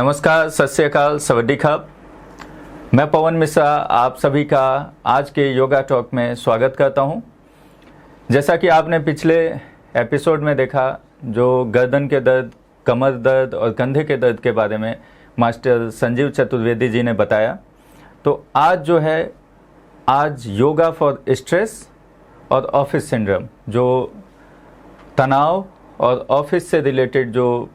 नमस्कार, सत श्री अकाल, सवाडी खाब। मैं पवन मिश्रा आप सभी का आज के योगा टॉक में स्वागत करता हूं। जैसा कि आपने पिछले एपिसोड में देखा, जो गर्दन के दर्द, कमर दर्द और कंधे के दर्द के बारे में मास्टर संजीव चतुर्वेदी जी ने बताया, तो आज योगा फॉर स्ट्रेस और ऑफिस सिंड्रोम, जो तनाव और ऑफिस से रिलेटेड जो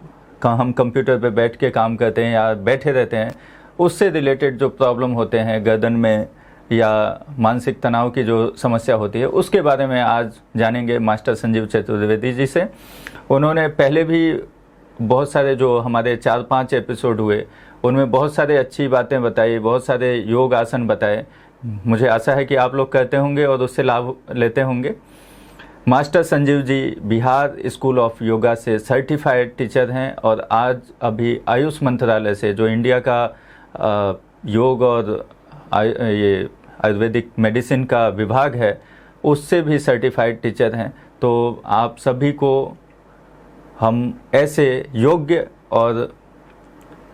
हम कंप्यूटर पे बैठ के काम करते हैं या बैठे रहते हैं, उससे रिलेटेड जो प्रॉब्लम होते हैं गर्दन में या मानसिक तनाव की जो समस्या होती है, उसके बारे में आज जानेंगे मास्टर संजीव चतुर्वेदी जी से। उन्होंने पहले भी बहुत सारे जो हमारे 4-5 एपिसोड हुए, उनमें बहुत सारे अच्छी बातें बताई, बहुत सारे योग आसन बताए। मुझे आशा है कि आप लोग करते होंगे और उससे लाभ लेते होंगे। Master Sanjeev ji Bihar school of Yoga से सर्टिफाइड टीचर हैं और आज अभी आयुष मंत्रालय से, जो इंडिया का योग और ये आयुर्वेदिक मेडिसिन का विभाग है, उससे भी सर्टिफाइड टीचर हैं। तो आप सभी को हम ऐसे योग्य और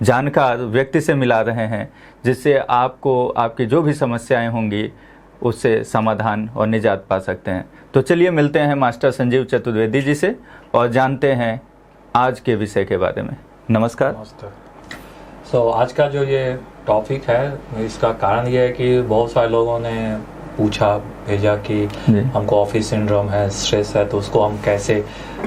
जानकार व्यक्ति से मिला रहे हैं, जिससे आपको आपकी जो भी समस्याएं होंगी उससे समाधान और निजात पा सकते हैं। तो चलिए मिलते हैं मास्टर संजीव चतुर्वेदी जी से और जानते हैं आज के विषय के बारे में। नमस्कार। आज का जो ये टॉपिक है, इसका कारण ये है कि बहुत सारे लोगों ने भेजा कि हमको ऑफिस सिंड्रोम है, स्ट्रेस है, तो उसको हम कैसे।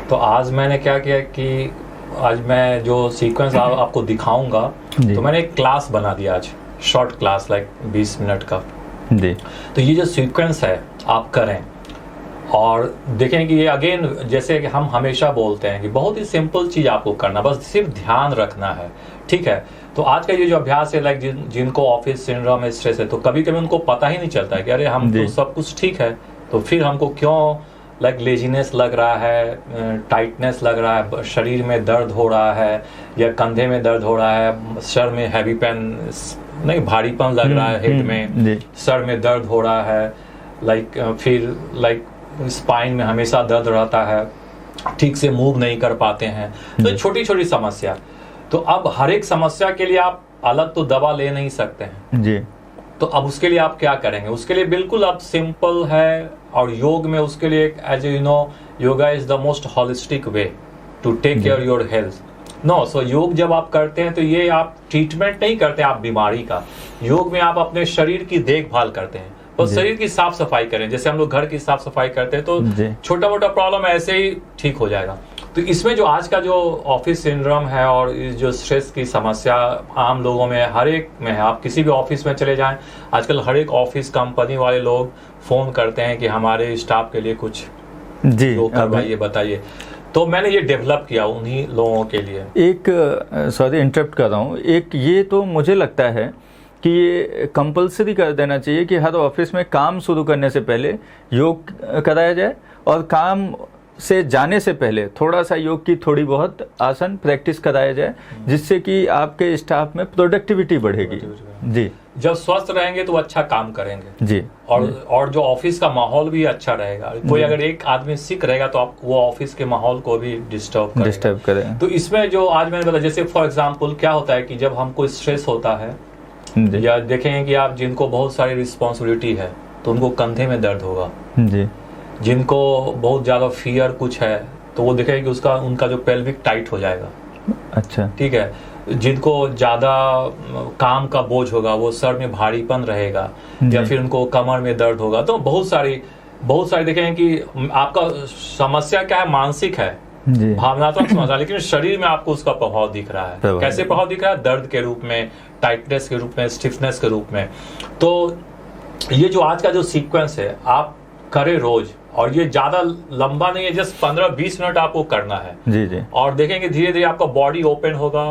तो आज मैंने क्या किया कि आज मैं जो सीक्वेंस आपको दिखाऊंगा, तो मैंने एक क्लास बना दिया आज, शॉर्ट क्लास, लाइक 20 मिनट का जी। तो ये जो सीक्वेंस है आप करें और देखें कि ये अगेन, जैसे कि हम हमेशा बोलते हैं कि बहुत ही सिंपल चीज आपको करना, बस सिर्फ ध्यान रखना है, ठीक है। तो आज का ये जो अभ्यास है, लाइक जिनको ऑफिस सिंड्रोम है, स्ट्रेस है, तो कभी कभी उनको पता ही नहीं चलता है कि अरे हम तो सब कुछ ठीक है, तो फिर हमको क्यों लाइक लेजीनेस लग रहा है, टाइटनेस लग रहा है, शरीर में दर्द हो रहा है या कंधे में दर्द हो रहा है, सर में हैवी पेन नहीं, भारीपन लग रहा है, हेड में, सर में दर्द हो रहा है, फिर स्पाइन में हमेशा दर्द रहता है, ठीक से मूव नहीं कर पाते हैं। तो छोटी छोटी समस्या। तो अब हर एक समस्या के लिए आप अलग तो दवा ले नहीं सकते हैं जी। तो अब उसके लिए आप क्या करेंगे? उसके लिए बिल्कुल अब सिंपल है, और योग में उसके लिए as you know, yoga is the most holistic way to take care your health. So योग जब आप करते हैं तो ये आप ट्रीटमेंट नहीं करते आप बीमारी का। योग में आप अपने शरीर की देखभाल करते हैं, बस शरीर की साफ सफाई करें, जैसे हम लोग घर की साफ सफाई करते हैं, तो छोटा मोटा प्रॉब्लम ऐसे ही ठीक हो जाएगा। तो इसमें जो आज का जो ऑफिस सिंड्रोम है और जो स्ट्रेस की समस्या आम लोगों में, हर एक में है, आप किसी भी ऑफिस में चले जाएं, आजकल हर एक ऑफिस कंपनी वाले लोग फोन करते हैं कि हमारे स्टाफ के लिए कुछ योग करवाइए, बताइए। तो मैंने ये डेवलप किया उन्हीं लोगों के लिए। एक सॉरी इंटरप्ट कर रहा हूँ, एक ये तो मुझे लगता है कि ये कंपलसरी कर देना चाहिए कि हर ऑफिस में काम शुरू करने से पहले योग कराया जाए, और काम से जाने से पहले थोड़ा सा योग की थोड़ी बहुत आसन प्रैक्टिस कराया जाए, जिससे कि आपके स्टाफ में प्रोडक्टिविटी बढ़ेगी जी। जब स्वस्थ रहेंगे तो अच्छा काम करेंगे जी, और जो ऑफिस का माहौल भी अच्छा रहेगा। कोई अगर एक आदमी सिक रहेगा तो आप वो ऑफिस के माहौल को भी डिस्टर्ब करेगा। तो इसमें जो आज मैंने बताया, जैसे फॉर एग्जांपल क्या होता है कि जब हमको स्ट्रेस होता है, या देखेंगे कि आप जिनको बहुत सारी रिस्पॉन्सिबिलिटी है तो उनको कंधे में दर्द होगा जी। जिनको बहुत ज्यादा फियर कुछ है तो वो देखेंगे कि उनका जो पेल्विक टाइट हो जाएगा। अच्छा, ठीक है। जिनको ज्यादा काम का बोझ होगा, वो सर में भारीपन रहेगा, या फिर उनको कमर में दर्द होगा। तो बहुत सारी देखेंगे कि आपका समस्या क्या है, मानसिक है, भावनात्मक समस्या, लेकिन शरीर में आपको उसका प्रभाव दिख रहा है। कैसे प्रभाव दिख रहा है? दर्द के रूप में, टाइटनेस के रूप में, स्टिफनेस के रूप में। तो ये जो आज का जो सीक्वेंस है आप करें रोज, और ये ज्यादा लंबा नहीं है, जस्ट 15-20 मिनट आपको करना है जी। और देखेंगे धीरे धीरे आपका बॉडी ओपन होगा,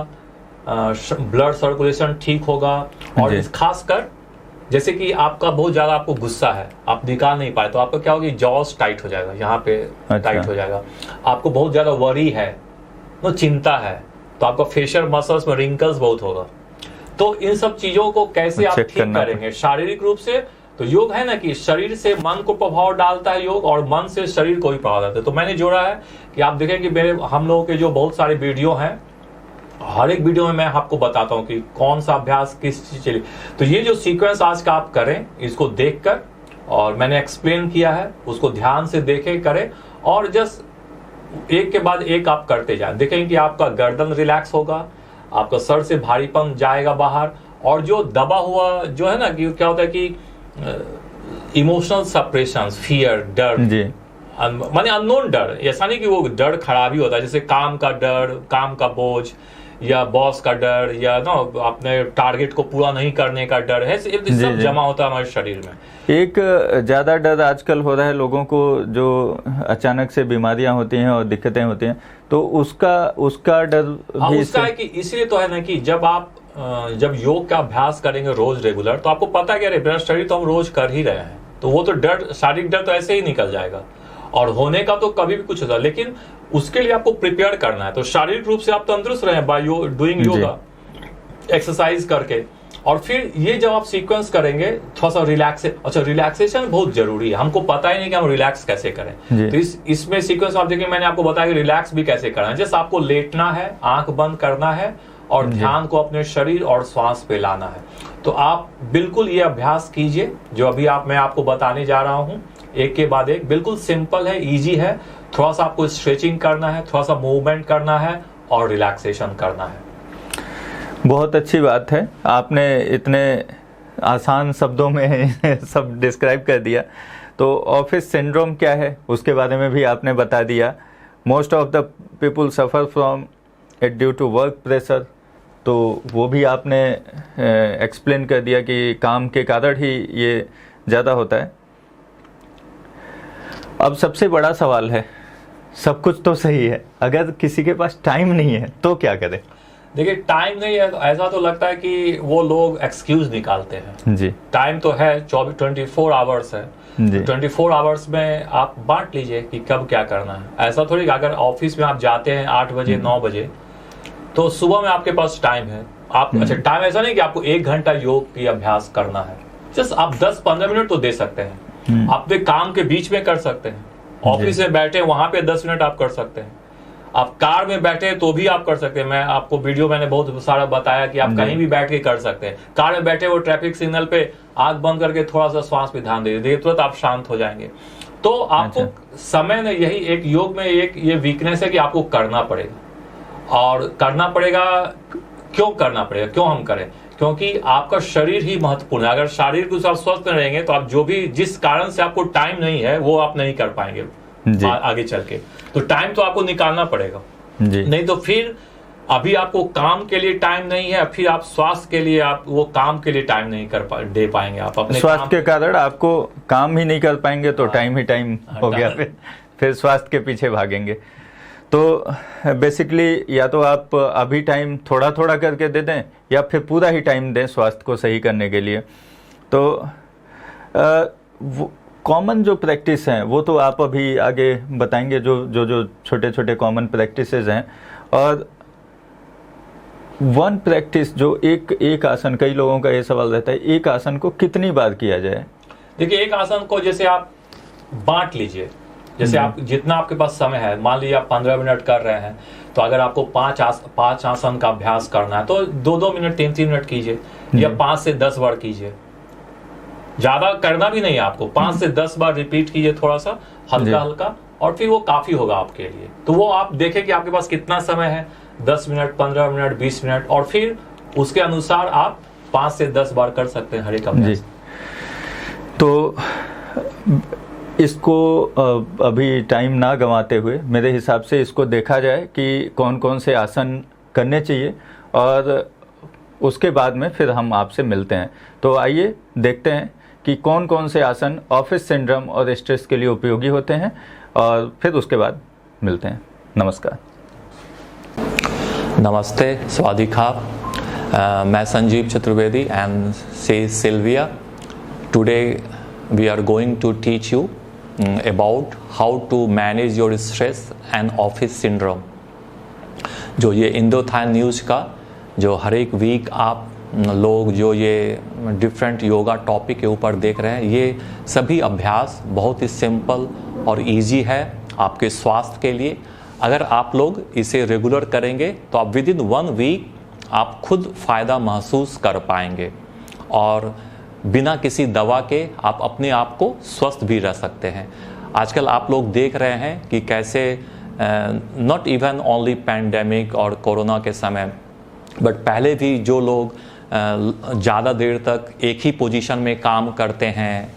ब्लड सर्कुलेशन ठीक होगा, और खासकर जैसे कि आपका बहुत ज्यादा आपको गुस्सा है, आप निकाल नहीं पाए, तो आपका क्या होगा, जॉस टाइट हो जाएगा, यहाँ पे टाइट हो जाएगा। आपको बहुत ज्यादा वरी है, तो चिंता है, तो आपका फेशियल मसल्स में रिंकल्स बहुत होगा। तो इन सब चीजों को कैसे आप ठीक करेंगे शारीरिक रूप से? तो योग है ना कि शरीर से मन को प्रभाव डालता है योग, और मन से शरीर को भी प्रभाव डालता है। तो मैंने जोड़ा है कि आप देखें कि हम लोगों के जो बहुत सारे वीडियो हैं हर एक वीडियो में मैं आपको बताता हूँ कि कौन सा अभ्यास किस चीज के लिए। तो ये जो सीक्वेंस आज का आप करें, इसको देखकर, और मैंने एक्सप्लेन किया है उसको ध्यान से देखें, करें, और जस्ट एक के बाद एक आप करते जाएं। देखें कि आपका गर्दन रिलैक्स होगा, आपका सर से भारीपन जाएगा बाहर, और जो दबा हुआ जो है ना, कि क्या होता है कि इमोशनल सप्रेशन, फियर, डर, माने अननोन डर, ऐसा नहीं कि वो डर खराब ही होता है, जैसे काम का डर, काम का बोझ, या बॉस का डर, या ना अपने टारगेट को पूरा नहीं करने का डर है, सब जमा होता है हमारे शरीर में। एक ज्यादा डर आजकल हो रहा है लोगों को, जो अचानक से बीमारियां होती हैं और दिक्कतें होती हैं, तो उसका डर भी उसका है कि इसलिए तो है ना कि जब योग का अभ्यास करेंगे रोज रेगुलर, तो आपको पता है कि अरे मेरा शरीर तो हम रोज कर ही रहे हैं, तो वो तो डर, शारीरिक डर तो ऐसे ही निकल जाएगा, और होने का तो कभी भी कुछ होता है, लेकिन उसके लिए आपको प्रिपेयर करना है। तो शारीरिक रूप से आप तंदुरुस्त रहे बाय डूइंग योगा, एक्सरसाइज करके, और फिर ये जब आप सीक्वेंस करेंगे थोड़ा सा रिलैक्सेशन बहुत जरूरी है। हमको पता ही नहीं कि हम रिलैक्स कैसे करें, तो इसमें सीक्वेंस आप देखिए, मैंने आपको बताया कि रिलैक्स भी कैसे करना है। जैसे आपको लेटना है, आंख बंद करना है, और ध्यान को अपने शरीर और श्वास पे लाना है। तो आप बिल्कुल ये अभ्यास कीजिए जो अभी मैं आपको बताने जा रहा हूं, एक के बाद एक। बिल्कुल सिंपल है, इजी है। थोड़ा सा आपको स्ट्रेचिंग करना है, थोड़ा सा मूवमेंट करना है, और रिलैक्सेशन करना है। बहुत अच्छी बात है, आपने इतने आसान शब्दों में सब डिस्क्राइब कर दिया। तो ऑफिस सिंड्रोम क्या है उसके बारे में भी आपने बता दिया। Most of the people suffer from it due to work pressure, तो वो भी आपने एक्सप्लेन कर दिया कि काम के कारण ही ये ज़्यादा होता है। अब सबसे बड़ा सवाल है, सब कुछ तो सही है, अगर किसी के पास टाइम नहीं है तो क्या करें? देखिए, टाइम नहीं है, ऐसा तो लगता है कि वो लोग एक्सक्यूज निकालते हैं जी। टाइम तो है, 24 आवर्स है जी। 24 आवर्स में आप बांट लीजिए कि कब क्या करना है। ऐसा थोड़ी, अगर ऑफिस में आप जाते हैं 8 बजे 9 बजे, तो सुबह में आपके पास टाइम है। आप अच्छा, टाइम ऐसा नहीं कि आपको 1 घंटा योग की अभ्यास करना है, जस्ट आप 10-15 मिनट तो दे सकते हैं। आप अपने काम के बीच में कर सकते हैं, ऑफिस में बैठे वहां पे 10 मिनट आप कर सकते हैं, आप कार में बैठे तो भी आप कर सकते हैं। मैं आपको वीडियो मैंने बहुत सारा बताया कि आप कहीं भी बैठ के कर सकते हैं। कार में बैठे वो ट्रैफिक सिग्नल पे आंख बंद करके थोड़ा सा श्वास पे ध्यान दे दीजिए, तुरंत आप शांत हो जाएंगे। तो आपको समय ने, यही एक योग में एक ये वीकनेस है कि आपको करना पड़ेगा, और करना पड़ेगा। क्यों करना पड़ेगा, क्यों हम करें? क्योंकि आपका शरीर ही महत्वपूर्ण है। अगर शारीरिक रूप से आप स्वस्थ नहीं रहेंगे तो आप जो भी, जिस कारण से आपको टाइम नहीं है वो आप नहीं कर पाएंगे आगे चल के। तो टाइम तो आपको निकालना पड़ेगा जी। नहीं तो फिर अभी आपको काम के लिए टाइम नहीं है, फिर आप स्वास्थ्य के लिए, आप वो काम के लिए टाइम नहीं दे पाएंगे। आप अपने स्वास्थ्य के कारण आपको काम ही नहीं कर पाएंगे, तो टाइम ही टाइम हो गया, फिर स्वास्थ्य के पीछे भागेंगे। तो बेसिकली या तो आप अभी टाइम थोड़ा थोड़ा करके दे दें, या फिर पूरा ही टाइम दें स्वास्थ्य को सही करने के लिए। तो कॉमन जो प्रैक्टिस हैं वो तो आप अभी आगे बताएंगे, जो छोटे छोटे कॉमन प्रैक्टिसेस हैं। और वन प्रैक्टिस जो एक आसन, कई लोगों का ये सवाल रहता है, एक आसन को कितनी बार किया जाए? देखिए, एक आसन को जैसे आप बांट लीजिए, जैसे आप जितना आपके पास समय है, मान लीजिए आप 15 मिनट कर रहे हैं, तो अगर आपको 5 आसन का अभ्यास करना है तो 2-2 मिनट 3-3 मिनट कीजिए, या 5 से 10 बार कीजिए। ज्यादा करना भी नहीं है आपको, 5 से 10 बार रिपीट कीजिए, थोड़ा सा हल्का हल्का, और फिर वो काफी होगा आपके लिए। तो वो आप देखें कि आपके पास कितना समय है, 10 मिनट, 15 मिनट, 20 मिनट, और फिर उसके अनुसार आप 5 से 10 बार कर सकते हैं हर एक अभ्यास। तो इसको अभी टाइम ना गंवाते हुए मेरे हिसाब से इसको देखा जाए कि कौन कौन से आसन करने चाहिए, और उसके बाद में फिर हम आपसे मिलते हैं। तो आइए देखते हैं कि कौन कौन से आसन ऑफिस सिंड्रोम और स्ट्रेस के लिए उपयोगी होते हैं, और फिर उसके बाद मिलते हैं। नमस्कार। नमस्ते, स्वादिखाप। मैं संजीव चतुर्वेदी एंड से Silvia. Today we are going to teach you about how to manage your stress and office syndrome। जो ये इंडोथाइन न्यूज़ का जो हर एक वीक आप लोग जो ये डिफरेंट योगा टॉपिक के ऊपर देख रहे हैं, ये सभी अभ्यास बहुत ही सिंपल और इजी है आपके स्वास्थ्य के लिए। अगर आप लोग इसे रेगुलर करेंगे तो आप विद इन 1 वीक आप खुद फ़ायदा महसूस कर पाएंगे और बिना किसी दवा के आप अपने आप को स्वस्थ भी रह सकते हैं। आजकल आप लोग देख रहे हैं कि कैसे नॉट इवन ओनली पैंडेमिक और कोरोना के समय, बट पहले भी जो लोग ज़्यादा देर तक एक ही पोजीशन में काम करते हैं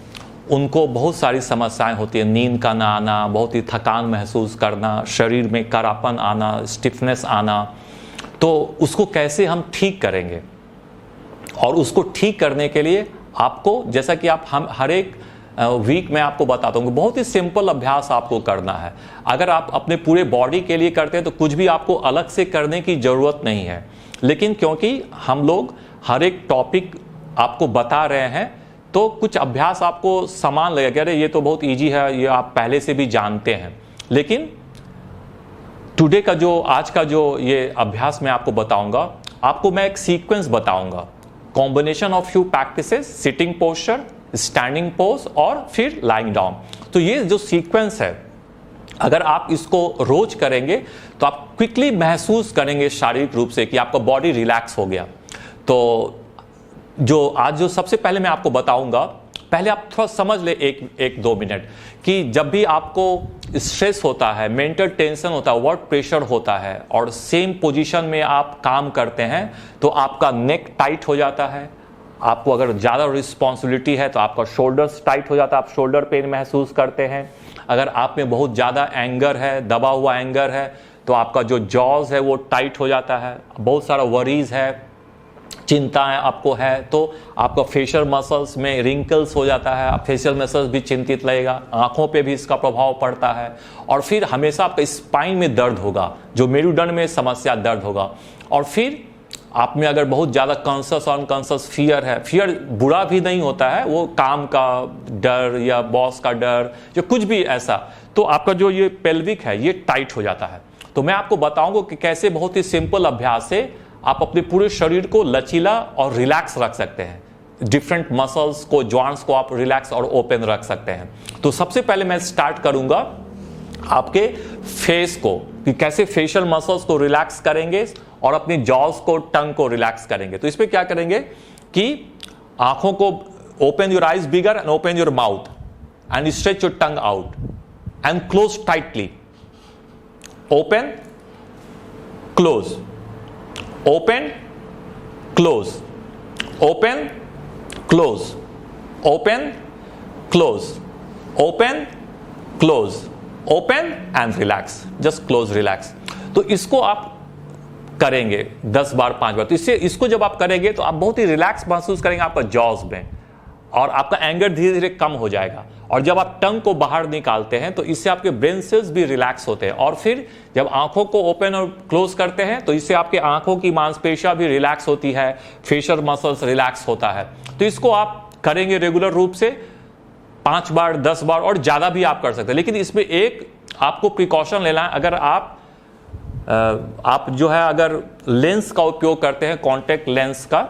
उनको बहुत सारी समस्याएं होती हैं। नींद का ना आना, बहुत ही थकान महसूस करना, शरीर में करापन आना, स्टिफनेस आना, तो उसको कैसे हम ठीक करेंगे? और उसको ठीक करने के लिए आपको, जैसा कि हम हर एक वीक में आपको बताता हूँ, बहुत ही सिंपल अभ्यास आपको करना है। अगर आप अपने पूरे बॉडी के लिए करते हैं तो कुछ भी आपको अलग से करने की ज़रूरत नहीं है, लेकिन क्योंकि हम लोग हर एक टॉपिक आपको बता रहे हैं तो कुछ अभ्यास आपको समान लगेगा, अरे ये तो बहुत इजी है, ये आप पहले से भी जानते हैं। लेकिन टुडे का जो, आज का जो ये अभ्यास मैं आपको बताऊंगा, आपको मैं एक सीक्वेंस बताऊंगा, combination of few practices, sitting posture, standing pose और फिर लाइंग डाउन। तो ये जो सीक्वेंस है, अगर आप इसको रोज करेंगे तो आप क्विकली महसूस करेंगे शारीरिक रूप से कि आपका बॉडी रिलैक्स हो गया। तो जो आज जो सबसे पहले मैं आपको बताऊंगा, पहले आप थोड़ा समझ ले एक 2 मिनट कि जब भी आपको स्ट्रेस होता है, मेंटल टेंशन होता है, वर्क प्रेशर होता है और सेम पोजीशन में आप काम करते हैं तो आपका नेक टाइट हो जाता है। आपको अगर ज़्यादा रिस्पॉन्सिबिलिटी है तो आपका शोल्डर्स टाइट हो जाता है, आप शोल्डर पेन महसूस करते हैं। अगर आप में बहुत ज़्यादा एंगर है, दबा हुआ एंगर है, तो आपका जो जॉज है वो टाइट हो जाता है। बहुत सारा वरीज है, चिंताएं आपको है, तो आपका फेशियल मसल्स में रिंकल्स हो जाता है, आप फेशियल मसल्स भी चिंतित लगेगा, आंखों पे भी इसका प्रभाव पड़ता है। और फिर हमेशा आपका स्पाइन में दर्द होगा, जो मेरुदंड में समस्या दर्द होगा। और फिर आप में अगर बहुत ज़्यादा कॉन्शियस और अनकॉन्शियस फियर है, फियर बुरा भी नहीं होता है, वो काम का डर या बॉस का डर या कुछ भी ऐसा, तो आपका जो ये पेल्विक है ये टाइट हो जाता है। तो मैं आपको बताऊंगा कि कैसे बहुत ही सिंपल अभ्यास से आप अपने पूरे शरीर को लचीला और रिलैक्स रख सकते हैं। डिफरेंट मसल्स को, जॉइंट्स को आप रिलैक्स और ओपन रख सकते हैं। तो सबसे पहले मैं स्टार्ट करूंगा आपके फेस को, कि कैसे फेशियल मसल्स को रिलैक्स करेंगे और अपनी जॉज को, टंग को रिलैक्स करेंगे। तो इस पे क्या करेंगे कि आंखों को, open your eyes bigger and open your mouth and stretch your tongue out and close tightly. Open, close, open, close, open, close, open, close, open, close, open and relax, just close, relax. तो इसको आप करेंगे 10 बार 5 बार। तो इसको जब आप करेंगे तो आप बहुत ही रिलैक्स महसूस करेंगे आपका जॉज में, और आपका एंगर धीरे धीरे कम हो जाएगा। और जब आप टंग को बाहर निकालते हैं तो इससे आपके ब्रेन सेल्स भी रिलैक्स होते हैं। और फिर जब आंखों को ओपन और क्लोज करते हैं तो इससे आपके आंखों की मांसपेशियां भी रिलैक्स होती है, फेशियल मसल्स रिलैक्स होता है। तो इसको आप करेंगे रेगुलर रूप से 5 बार, 10 बार और ज्यादा भी आप कर सकते हैं। लेकिन इसमें एक आपको प्रिकॉशन लेना है, अगर आप जो है अगर लेंस का उपयोग करते हैं, कॉन्टैक्ट लेंस का,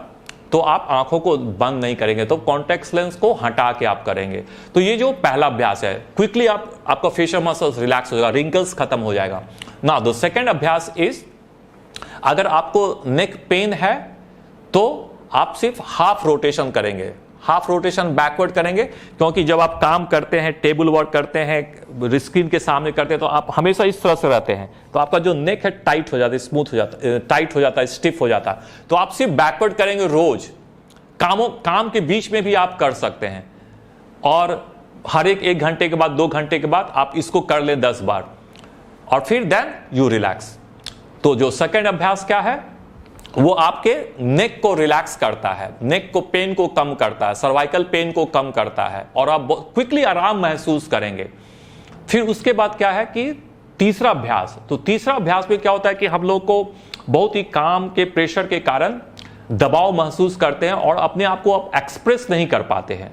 तो आप आंखों को बंद नहीं करेंगे, तो कॉन्टैक्ट लेंस को हटा के आप करेंगे। तो ये जो पहला अभ्यास है, क्विकली आपका फेशियल मसल्स रिलैक्स हो जाएगा, रिंकल्स खत्म हो जाएगा। नाउ द सेकंड अभ्यास इज, अगर आपको नेक पेन है तो आप सिर्फ हाफ रोटेशन करेंगे, हाफ रोटेशन बैकवर्ड करेंगे, क्योंकि जब आप काम करते हैं, टेबल वर्क करते हैं, स्क्रीन के सामने करते हैं, तो आप हमेशा इस तरह से रहते हैं, तो आपका जो नेक है टाइट हो जाता है, स्मूथ हो जाता है, टाइट हो जाता है, स्टिफ हो जाता है। तो आप सिर्फ बैकवर्ड करेंगे रोज, काम के बीच में भी आप कर सकते हैं, और हर एक 1 घंटे के बाद, 2 घंटे के बाद आप इसको कर लें 10 बार, और फिर देन यू रिलैक्स। तो जो सेकंड अभ्यास क्या है, वो आपके नेक को रिलैक्स करता है, नेक को, पेन को कम करता है, सर्वाइकल पेन को कम करता है, और आप क्विकली आराम महसूस करेंगे। फिर उसके बाद क्या है कि तीसरा अभ्यास, तो तीसरा अभ्यास में क्या होता है कि हम लोग को बहुत ही काम के प्रेशर के कारण दबाव महसूस करते हैं और अपने आप को आप एक्सप्रेस नहीं कर पाते हैं,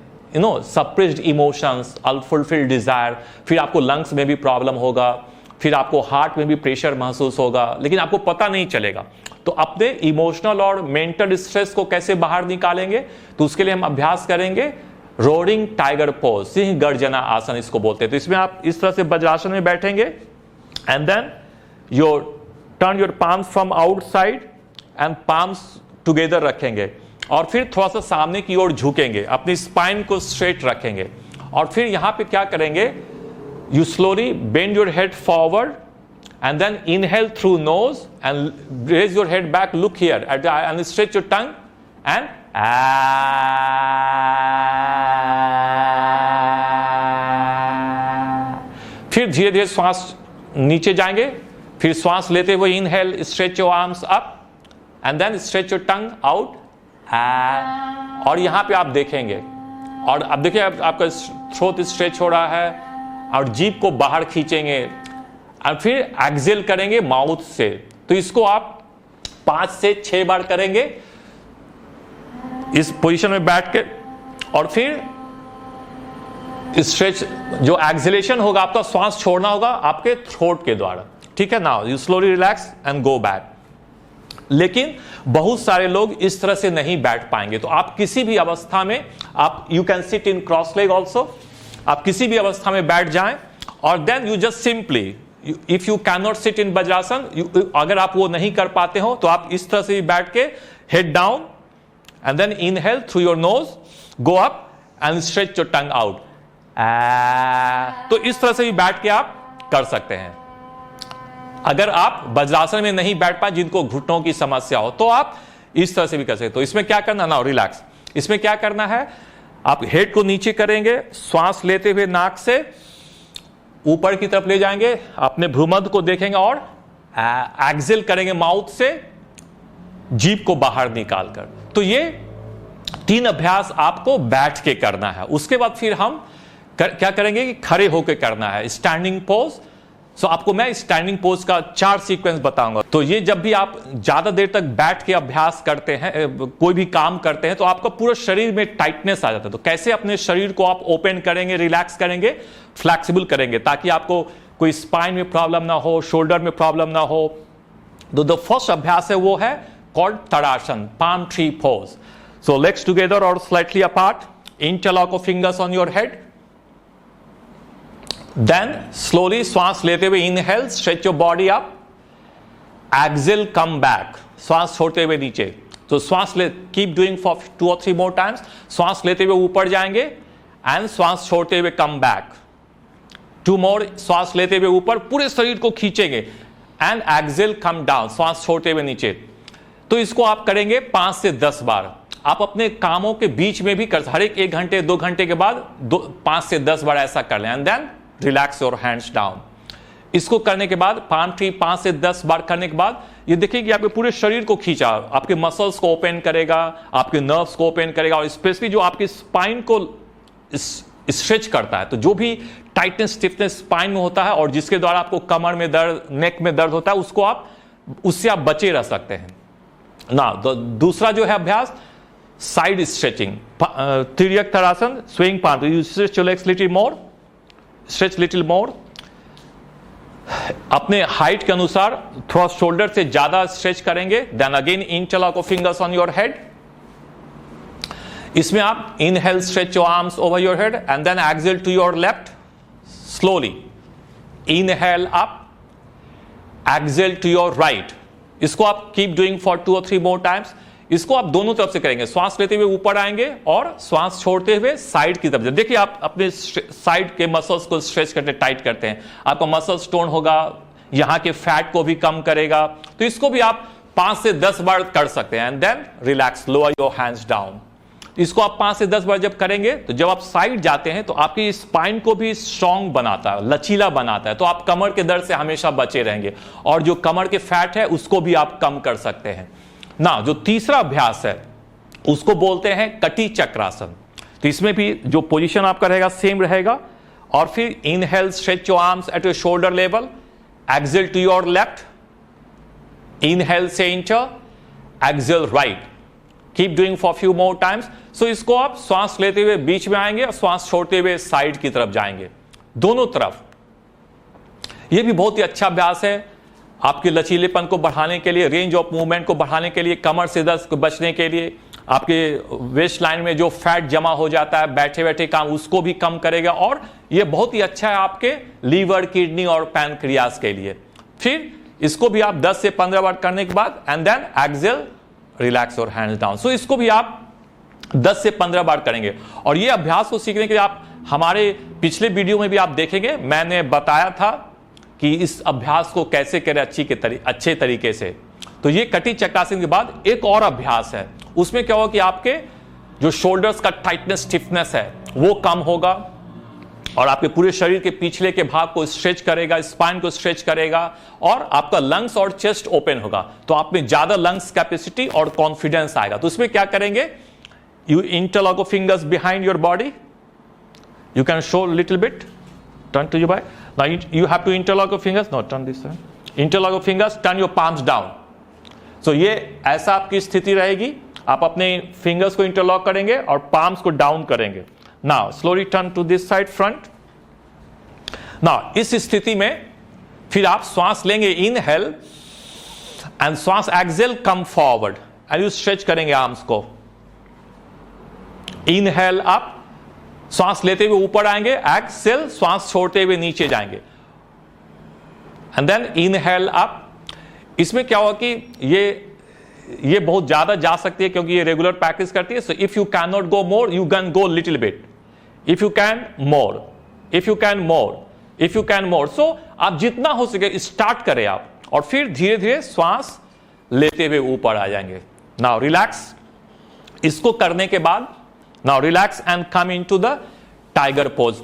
सप्रेस्ड इमोशंस, अनफुलफिल्ड डिजायर, फिर आपको लंग्स में भी प्रॉब्लम होगा, फिर आपको हार्ट में भी प्रेशर महसूस होगा, लेकिन आपको पता नहीं चलेगा। तो अपने इमोशनल और मेंटल स्ट्रेस को कैसे बाहर निकालेंगे, तो उसके लिए हम अभ्यास करेंगे रोरिंग टाइगर पोज, सिंह गर्जना आसन इसको बोलते हैं। तो इसमें आप इस तरह से वज्रासन में बैठेंगे and then turn your palms from outside and palms together रखेंगे, और फिर थोड़ा सा सामने की ओर झुकेंगे, अपनी स्पाइन को स्ट्रेट रखेंगे, और फिर यहां पे क्या करेंगे, you slowly bend your head forward and then inhale through nose and raise your head back, look here and stretch your tongue and फिर धीरे धीरे श्वास नीचे जाएंगे, फिर श्वास लेते हुए inhale, stretch your arms up and then stretch your tongue out, और यहां पे आप देखेंगे, और अब देखिए आपका थ्रोट स्ट्रेच हो रहा है, और जीभ को बाहर खींचेंगे, और फिर एक्सेल करेंगे माउथ से। तो इसको आप 5 से 6 बार करेंगे इस पोजीशन में बैठ के, और फिर स्ट्रेच, जो एक्सेलेशन होगा आपका, श्वास छोड़ना होगा आपके थ्रोट के द्वारा, ठीक है। Now you slowly relax and go back. लेकिन बहुत सारे लोग इस तरह से नहीं बैठ पाएंगे, तो आप किसी भी अवस्था में, आप you can sit in cross leg also, आप किसी भी अवस्था में बैठ जाएं, और then you just simply, if you can not sit in Vajrasana, अगर आप वो नहीं कर पाते हो तो आप इस तरह से बैठ के head down and then inhale through your nose, go up and stretch your tongue out. तो इस तरह से भी बैठ के आप कर सकते हैं। अगर आप वज्रासन में नहीं बैठ पाए, जिनको घुटनों की समस्या हो, तो आप इस तरह से भी कर सकते हो। तो इसमें क्या करना, नाउ रिलैक्स, इसमें क्या करना है, आप हेड को नीचे करेंगे, श्वास लेते हुए नाक से ऊपर की तरफ ले जाएंगे, अपने भ्रूमध्य को देखेंगे, और एक्सेल करेंगे माउथ से, जीभ को बाहर निकालकर। तो ये 3 अभ्यास आपको बैठ के करना है। उसके बाद फिर हम क्या करेंगे कि खड़े होकर करना है, स्टैंडिंग पोज। सो आपको मैं स्टैंडिंग पोज का 4 सीक्वेंस बताऊंगा। तो ये जब भी आप ज्यादा देर तक बैठ के अभ्यास करते हैं, कोई भी काम करते हैं, तो आपका पूरा शरीर में टाइटनेस आ जाता है। तो कैसे अपने शरीर को आप ओपन करेंगे, रिलैक्स करेंगे, फ्लेक्सिबल करेंगे, ताकि आपको कोई स्पाइन में प्रॉब्लम ना हो, शोल्डर में प्रॉब्लम ना हो। तो द फर्स्ट अभ्यास है वो है called Tadasana, palm tree pose. So legs together और slightly apart, interlock of fingers on your head, then slowly श्वास लेते हुए inhale, stretch your body up, exhale come back, श्वास छोड़ते हुए नीचे। तो श्वास ले, keep doing for 2 or 3 more times. श्वास लेते हुए ऊपर जाएंगे एंड श्वास छोड़ते हुए कम बैक, 2 more, श्वास लेते हुए ऊपर, पूरे शरीर को खींचेंगे एंड एक्सेल कम डाउन, श्वास छोड़ते हुए नीचे। तो इसको आप करेंगे 5 से 10 बार। आप अपने कामों के बीच में भी कर, हर एक 1 घंटे 2 घंटे के बाद 5 से 10 बार ऐसा कर लें, and then relax your hands down. इसको करने के बाद पाम ट्री 5 से 10 बार करने के बाद ये देखिए कि आपके पूरे शरीर को खींचा, आपके मसल्स को ओपन करेगा, आपके नर्व्स को ओपन करेगा, और स्पेशली जो आपकी स्पाइन को स्ट्रेच करता है। तो जो भी टाइटनेस, स्टिफनेस स्पाइन में होता है, और जिसके द्वारा आपको कमर में दर्द, नेक में दर्द होता है, उससे आप बचे रह सकते हैं ना। दूसरा जो है अभ्यास, साइड स्ट्रेचिंग, तिर्यक तड़ासन, swing palm. You stretch your legs little more, stretch little more, अपने हाइट के अनुसार थोड़ा शोल्डर से ज्यादा स्ट्रेच करेंगे। Then again interlock of fingers on your head. इसमें आप inhale, stretch your arms over your head and then exhale to your left, slowly inhale up, exhale to your right. इसको आप keep doing for 2 or 3 more times. इसको आप दोनों तरफ से करेंगे, श्वास लेते हुए ऊपर आएंगे और श्वास छोड़ते हुए साइड की तरफ। देखिए आप अपने साइड के मसल्स को स्ट्रेच करते, टाइट करते हैं, आपका मसल स्टोन होगा, यहां के फैट को भी कम करेगा। तो इसको भी आप 5 से 10 बार कर सकते हैं, and then relax, lower your hands down. इसको आप 5 से 10 बार जब करेंगे, तो जब आप साइड जाते हैं तो आपकी स्पाइन को भी स्ट्रांग बनाता है, लचीला बनाता है। तो आप कमर के दर्द से हमेशा बचे रहेंगे, और जो कमर के फैट है उसको भी आप कम कर सकते हैं ना। जो तीसरा अभ्यास है उसको बोलते हैं कटी चक्रासन। तो इसमें भी जो पोजीशन आपका रहेगा सेम रहेगा, और फिर inhale, stretch your arms at your shoulder level, exhale to your left, inhale centre, exhale right, keep doing for few more times. So इसको आप श्वास लेते हुए बीच में आएंगे और श्वास छोड़ते हुए साइड की तरफ जाएंगे, दोनों तरफ। यह भी बहुत ही अच्छा अभ्यास है आपके लचीलेपन को बढ़ाने के लिए, रेंज ऑफ मूवमेंट को बढ़ाने के लिए, कमर से दर्द को बचने के लिए, आपके वेस्ट लाइन में जो फैट जमा हो जाता है बैठे बैठे काम, उसको भी कम करेगा। और यह बहुत ही अच्छा है आपके लीवर, किडनी और पैनक्रियास के लिए। फिर इसको भी आप 10 से 15 बार करने के बाद and then exhale relax your hands down. So इसको भी आप 10 से 15 बार करेंगे। और ये अभ्यास को सीखने के लिए आप हमारे पिछले वीडियो में भी आप देखेंगे, मैंने बताया था कि इस अभ्यास को कैसे करें अच्छे तरीके से। तो ये कटी चक्रासन के बाद एक और अभ्यास है, उसमें क्या होगा कि आपके जो शोल्डर्स का टाइटनेस स्टिफनेस है वो कम होगा और आपके पूरे शरीर के पिछले के भाग को स्ट्रेच करेगा, स्पाइन को स्ट्रेच करेगा और आपका लंग्स और चेस्ट ओपन होगा। तो आप में ज्यादा लंग्स कैपेसिटी और कॉन्फिडेंस आएगा। तो उसमें क्या करेंगे, you interlock your fingers behind your body, you can show little bit, turn to your by, now you have to interlock your fingers, no turn this side, interlock your fingers, turn your palms down. So ये ऐसा आपकी स्थिति रहेगी, आप अपने fingers को interlock करेंगे और पाम्स को डाउन करेंगे। Now slowly turn to this side front. Now इस स्थिति में फिर आप श्वास लेंगे, इनहेल एंड श्वास exhale come forward and you stretch करेंगे आर्म्स को। इनहेल अप, श्वास लेते हुए ऊपर आएंगे, एक्सेल श्वास छोड़ते हुए नीचे जाएंगे एंड देन इनहेल अप। इसमें क्या होगा कि ये बहुत ज्यादा जा सकती है क्योंकि ये रेगुलर प्रैक्टिस करती है। So if you can not go more, you can go little bit, if you can more, if you can more, if you can more. So आप जितना हो सके स्टार्ट करें आप और फिर धीरे धीरे श्वास लेते हुए ऊपर आ जाएंगे। Now relax. इसको करने के बाद now relax and come into the tiger pose,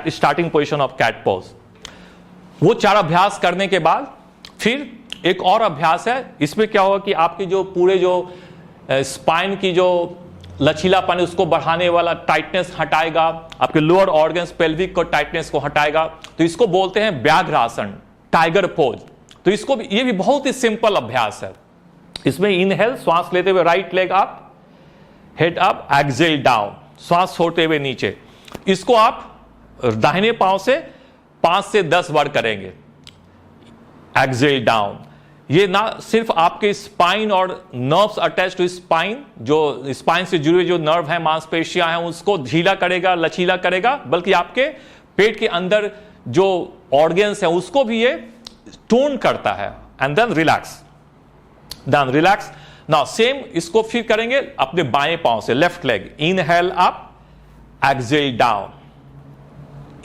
starting position of cat pose. वो 4 अभ्यास करने के बाद फिर एक और अभ्यास है। इसमें क्या होगा कि आपकी जो पूरे जो स्पाइन की जो लचीलापन है उसको बढ़ाने वाला, टाइटनेस हटाएगा, आपके लोअर ऑर्गन्स पेल्विक को टाइटनेस को हटाएगा। तो इसको बोलते हैं व्याघ्रासन, टाइगर पोज। तो इसको भी, ये भी बहुत ही सिंपल अभ्यास है। इसमें इनहेल श्वास लेते हुए right leg up, head up, exhale down, श्वास छोड़ते हुए नीचे। इसको आप दाहिने पांव से 5 से 10 बार करेंगे, एक्सेल डाउन। ये ना सिर्फ आपके स्पाइन और नर्व्स अटैच टू स्पाइन, जो स्पाइन से जुड़े जो नर्व हैं, मांसपेशियां हैं, उसको ढीला करेगा, लचीला करेगा, बल्कि आपके पेट के अंदर जो ऑर्गन्स हैं उसको भी ये टोन करता है। And then relax, then relax. Now same इसको फिर करेंगे अपने बाएं पांव से, left leg, inhale up, exhale down,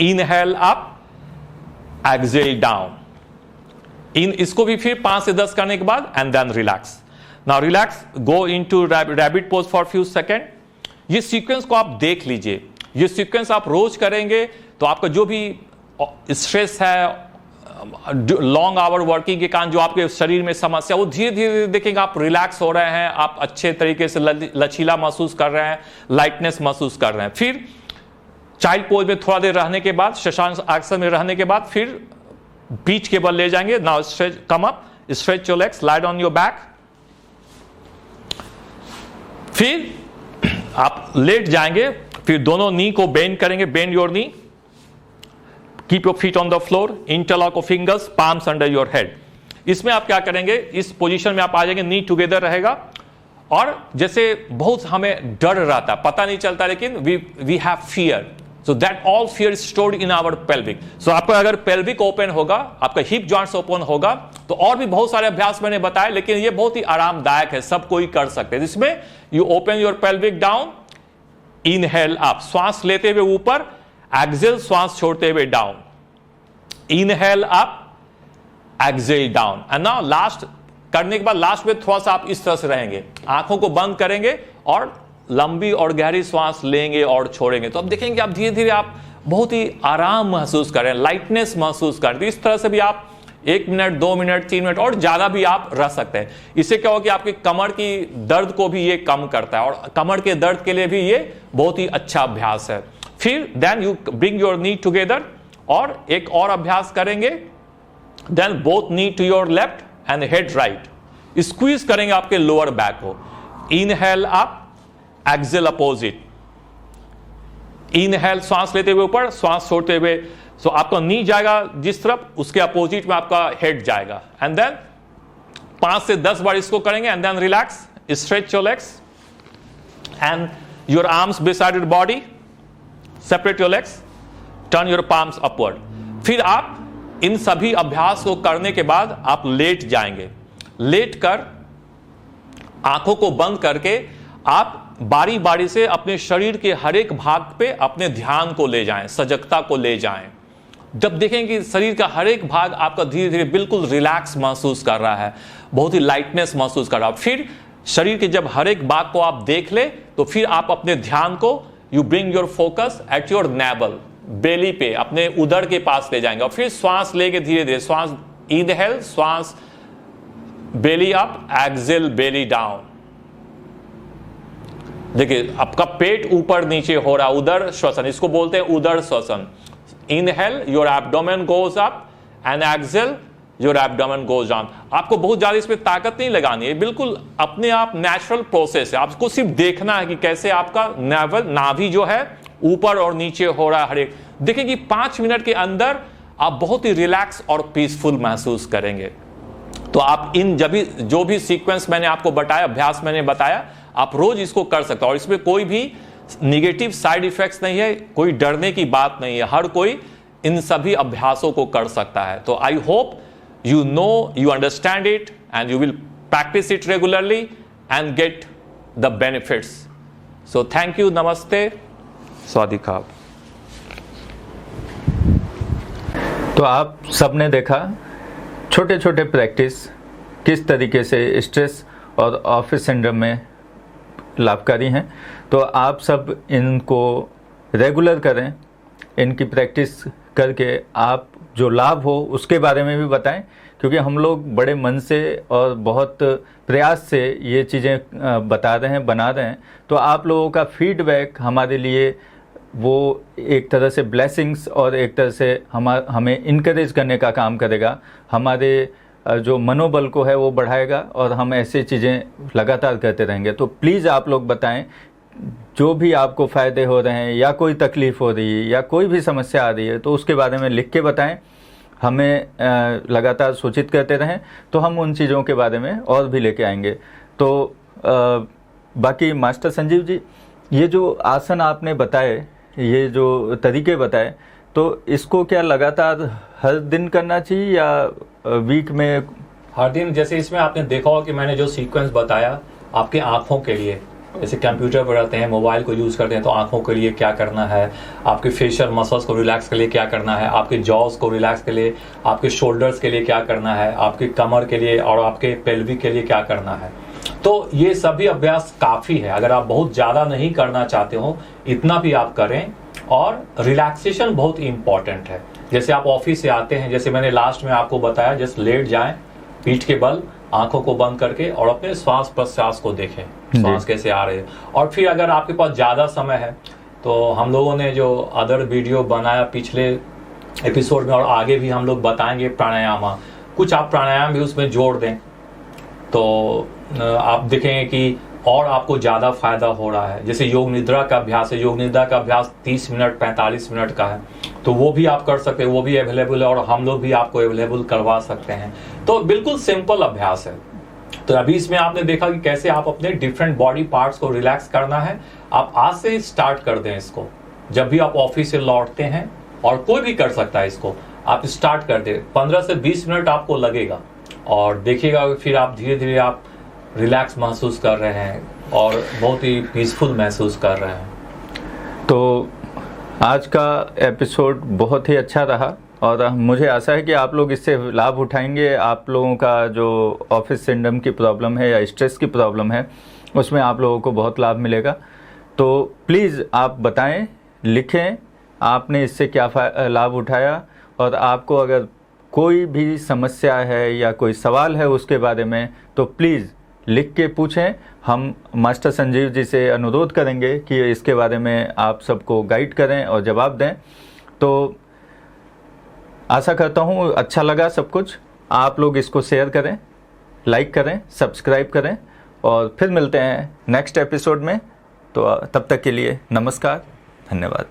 inhale up, exhale down. इसको भी फिर 5 से 10 करने के बाद and then relax. Now relax, go into rabbit pose for few second. ये सीक्वेंस को आप देख लीजिए, ये सीक्वेंस आप रोज करेंगे तो आपका जो भी स्ट्रेस है, लॉन्ग आवर वर्किंग के कारण जो आपके शरीर में समस्या, वो धीरे धीरे देखेंगे आप रिलैक्स हो रहे हैं, आप अच्छे तरीके से लचीला महसूस कर रहे हैं, लाइटनेस महसूस कर रहे हैं। फिर चाइल्ड पोज में थोड़ा देर रहने के बाद, शशांक आसन में रहने के बाद फिर बीच के बल ले जाएंगे। Now stretch, come up, stretch your legs, lied on your back. फिर आप लेट जाएंगे, फिर दोनों नी को बेंड करेंगे, bend your knee, keep your feet on the floor, interlock your fingers, palms under your head. इसमें आप क्या करेंगे, इस पोजीशन में आप आ जाएंगे, नी टुगेदर रहेगा। और जैसे बहुत हमें डर रहता है, पता नहीं चलता, लेकिन we have fear, so that all fear is stored in our pelvic। so आपका अगर pelvic ओपन होगा, आपका हिप जॉइंट्स ओपन होगा, तो और भी बहुत सारे अभ्यास मैंने बताए, लेकिन ये बहुत ही आरामदायक है, सब कोई कर सकते हैं। इसमें you open your pelvic down, inhale up, श्वास लेते हुए ऊपर, एक्सेल श्वास छोड़ते हुए down, inhale up, exhale down. And now last करने के बाद लास्ट में थोड़ा सा आप इस तरह से रहेंगे, आंखों को बंद करेंगे और लंबी और गहरी श्वास लेंगे और छोड़ेंगे। तो अब देखेंगे आप धीरे धीरे आप बहुत ही आराम महसूस कर रहे हैं, लाइटनेस महसूस कर रहे हैं। इस तरह से भी आप 1 मिनट, 2 मिनट, 3 मिनट और ज्यादा भी आप रह सकते हैं। इससे क्या होगा कि आपकी कमर की दर्द को भी ये कम करता है और कमर के दर्द के लिए भी ये बहुत ही अच्छा अभ्यास है। फिर then you bring your knee together और एक और अभ्यास करेंगे। Then both knee to your left and head right, squeeze करेंगे आपके लोअर बैक को। Inhale up, exhale opposite, inhale श्वास लेते हुए ऊपर, श्वास छोड़ते हुए, सो आपका नी जाएगा जिस तरफ, उसके अपोजिट में आपका हेड जाएगा। एंड देन 5 से 10 बार इसको करेंगे and then relax, stretch your legs and your arms beside your body, separate your legs, turn your palms upward. फिर आप इन सभी अभ्यास को करने के बाद आप लेट जाएंगे। लेट कर आंखों को बंद करके आप बारी बारी से अपने शरीर के हर एक भाग पे अपने ध्यान को ले जाएं, सजगता को ले जाएं। जब देखें कि शरीर का हर एक भाग आपका धीरे धीरे बिल्कुल रिलैक्स महसूस कर रहा है, बहुत ही लाइटनेस महसूस कर रहा है, फिर शरीर के जब हर एक भाग को आप देख ले तो फिर आप अपने ध्यान को you bring your focus at your navel, belly पे, अपने उदर के पास ले जाएंगे। और फिर श्वास लेके धीरे धीरे श्वास इनहेल, श्वास बेली अप, एक्सेल बेली डाउन। देखिए आपका पेट ऊपर नीचे हो रहा, उदर श्वसन, इसको बोलते हैं उदर श्वसन। Inhale your abdomen goes up and exhale your abdomen goes down. आपको बहुत ज्यादा इसमें ताकत नहीं लगानी है, बिल्कुल अपने आप नेचुरल प्रोसेस है। आपको सिर्फ देखना है कि कैसे आपका नाभि जो है ऊपर और नीचे हो रहा है हर एक। देखिए कि 5 मिनट के अंदर आप बहुत ही रिलैक्स और पीसफुल महसूस करेंगे। तो आप इन जो भी सीक्वेंस मैंने आपको बताया, अभ्यास मैंने बताया, आप रोज इसको कर सकते हो और इसमें कोई भी निगेटिव साइड इफेक्ट्स नहीं है, कोई डरने की बात नहीं है। हर कोई इन सभी अभ्यासों को कर सकता है। तो I hope you know, you understand it, and you will practice it regularly and get the benefits. So thank you, namaste, swadikap. तो आप सबने देखा छोटे छोटे प्रैक्टिस किस तरीके से स्ट्रेस और ऑफिस सिंड्रोम में लाभकारी हैं। तो आप सब इनको रेगुलर करें, इनकी प्रैक्टिस करके आप जो लाभ हो उसके बारे में भी बताएं, क्योंकि हम लोग बड़े मन से और बहुत प्रयास से ये चीज़ें बता रहे हैं, बना रहे हैं। तो आप लोगों का फीडबैक हमारे लिए वो एक तरह से ब्लेसिंग्स और एक तरह से हमें इनकरेज करने का काम करेगा, हमारे जो मनोबल को है वो बढ़ाएगा और हम ऐसी चीज़ें लगातार करते रहेंगे। तो प्लीज़ आप लोग बताएं जो भी आपको फ़ायदे हो रहे हैं या कोई तकलीफ़ हो रही है या कोई भी समस्या आ रही है तो उसके बारे में लिख के बताएं, हमें लगातार सूचित करते रहें, तो हम उन चीज़ों के बारे में और भी लेके आएंगे। तो बाकी मास्टर संजीव जी, ये जो आसन आपने बताए, ये जो तरीके बताए, तो इसको क्या लगातार हर दिन करना चाहिए या वीक में? हर दिन। जैसे इसमें आपने देखा हो कि मैंने जो सीक्वेंस बताया आपके आंखों के लिए, जैसे कंप्यूटर पर रहते हैं, मोबाइल को यूज़ करते हैं, तो आंखों के लिए क्या करना है, आपके फेशियल मसल्स को रिलैक्स के लिए क्या करना है, आपके जॉज को रिलैक्स के लिए, आपके शोल्डर्स के लिए क्या करना है, आपके कमर के लिए और आपके पेल्विक के लिए क्या करना है। तो ये सभी अभ्यास काफ़ी है। अगर आप बहुत ज़्यादा नहीं करना चाहते हो, इतना भी आप करें। और रिलैक्सेशन बहुत इंपॉर्टेंट है। जैसे आप ऑफिस से आते हैं, जैसे मैंने लास्ट में आपको बताया, जस्ट लेट जाएं पीठ के बल, आंखों को बंद करके और अपने श्वास प्रश्वास को देखें, श्वास कैसे आ रहे हैं। और फिर अगर आपके पास ज़्यादा समय है तो हम लोगों ने जो अदर वीडियो बनाया पिछले एपिसोड में और आगे भी हम लोग बताएंगे प्राणायाम, कुछ आप प्राणायाम भी उसमें जोड़ दें तो आप देखेंगे कि और आपको ज़्यादा फायदा हो रहा है। जैसे योग निद्रा का अभ्यास है, योग निद्रा का अभ्यास 30 मिनट 45 मिनट का है, तो वो भी आप कर सकते हैं, वो भी अवेलेबल है और हम लोग भी आपको अवेलेबल करवा सकते हैं। तो बिल्कुल सिंपल अभ्यास है। तो अभी इसमें आपने देखा कि कैसे आप अपने डिफरेंट बॉडी पार्ट्स को रिलैक्स करना है। आप आज से ही स्टार्ट कर दें इसको, जब भी आप ऑफिस से लौटते हैं, और कोई भी कर सकता है इसको, आप स्टार्ट कर दें। 15 से 20 मिनट आपको लगेगा और देखिएगा फिर आप धीरे धीरे आप रिलैक्स महसूस कर रहे हैं और बहुत ही पीसफुल महसूस कर रहे हैं। तो आज का एपिसोड बहुत ही अच्छा रहा और मुझे आशा है कि आप लोग इससे लाभ उठाएंगे। आप लोगों का जो ऑफिस सिंड्रोम की प्रॉब्लम है या स्ट्रेस की प्रॉब्लम है, उसमें आप लोगों को बहुत लाभ मिलेगा। तो प्लीज़ आप बताएं, लिखें आपने इससे क्या लाभ उठाया, और आपको अगर कोई भी समस्या है या कोई सवाल है उसके बारे में तो प्लीज़ लिख के पूछें। हम मास्टर संजीव जी से अनुरोध करेंगे कि इसके बारे में आप सबको गाइड करें और जवाब दें। तो आशा करता हूँ अच्छा लगा सब कुछ। आप लोग इसको शेयर करें, लाइक करें, सब्सक्राइब करें और फिर मिलते हैं नेक्स्ट एपिसोड में। तो तब तक के लिए नमस्कार, धन्यवाद।